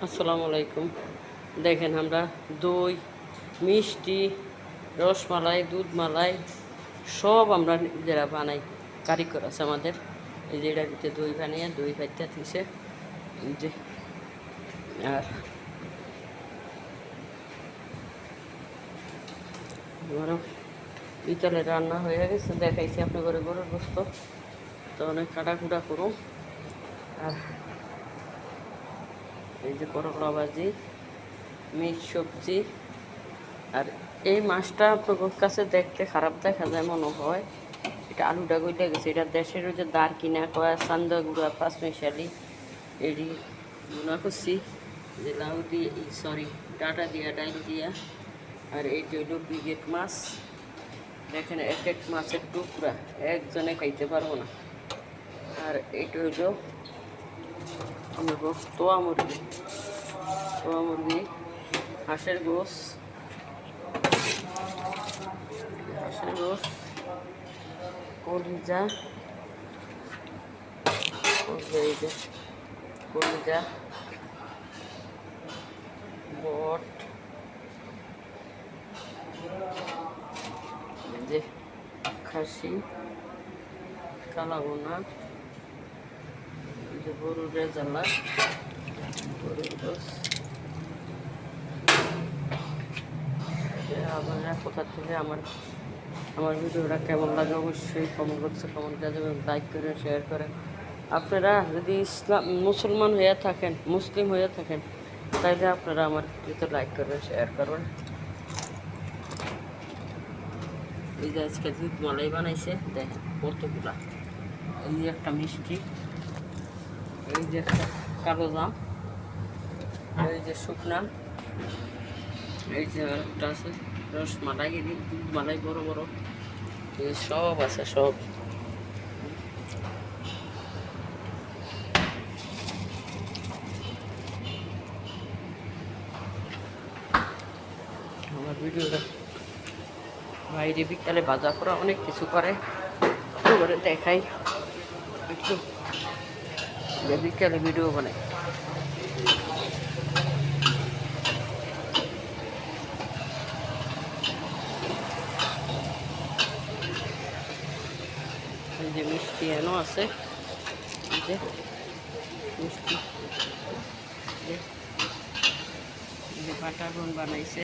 আসসালামু আলাইকুম। দেখেন আমরা দই, মিষ্টি, রসমালাই, দুধ মালাই সব আমরা নিজেরা বানাই। কারিগর আছে আমাদের। এই যে এটার ভিতরে দই বানিয়ে দই ভাইটা দিছে। এই যে আর আমারও বিকালে রান্না হয়ে গেছে, দেখাইছি আপনি করে গরুর গোস্ত। তো অনেক কাটাকুটা করুন। আর এই যে করলা ভাজি, মিক্স সবজি। আর এই মাছটা আপনার কাছে দেখতে খারাপ দেখা যায় মনে হয়, এটা আলুটা গইলে গেছে। এটা দেশের ওই যে দাঁড় কিনা কয়া সান্দা গুঁড়া পাঁচমিশালি এডি গুঁড়া করছি, যে লাউ দিয়ে সরি ডাটা দিয়া ডাল দিয়া। আর এই যে হইল ব্রিগেড মাছ। দেখেন এক এক মাছের টুকরা একজনে খাইতে পারবো না। আর এইটা হইল আমার তোয়া মুরগি, তোয়া মুরগি, হাঁসের গোস, হাঁসের গোস, কলিজা, এই যে কলিজা, বট, যে খাসি, কালাবোনা, যে গরুর রেজালা, গরুর গোস। আপনারা কোথা থেকে আমার ভিডিওটা কেমন লাগে অবশ্যই কমেন্ট বক্সে কমেন্ট করে দেবেন, লাইক করে শেয়ার করে। আপনারা যদি মুসলমান হয়ে থাকেন, মুসলিম হয়ে থাকেন, তাইলে আপনারা আমার ভিডিওতে লাইক করবেন, শেয়ার করবেন। এই যে আজকে দুধ মালাই বানাইছে, দেখেন কতগুলা। এই যে একটা মিষ্টি, এই যে একটা কালো জাম, এই যে শুকনা, এই যে একটা আছে রসমালাই, দুধ মালাই বড় বড়, এই সব আছে সব। আমার ভিডিওটা বাইরে বিকালে বাজার করা অনেক কিছু করে, করে দেখাই একটু, বিকালে ভিডিও বানাই। এই যে মিষ্টি এনো আছে, এই যে মিষ্টি, যে বাটার রোল বানাইছে।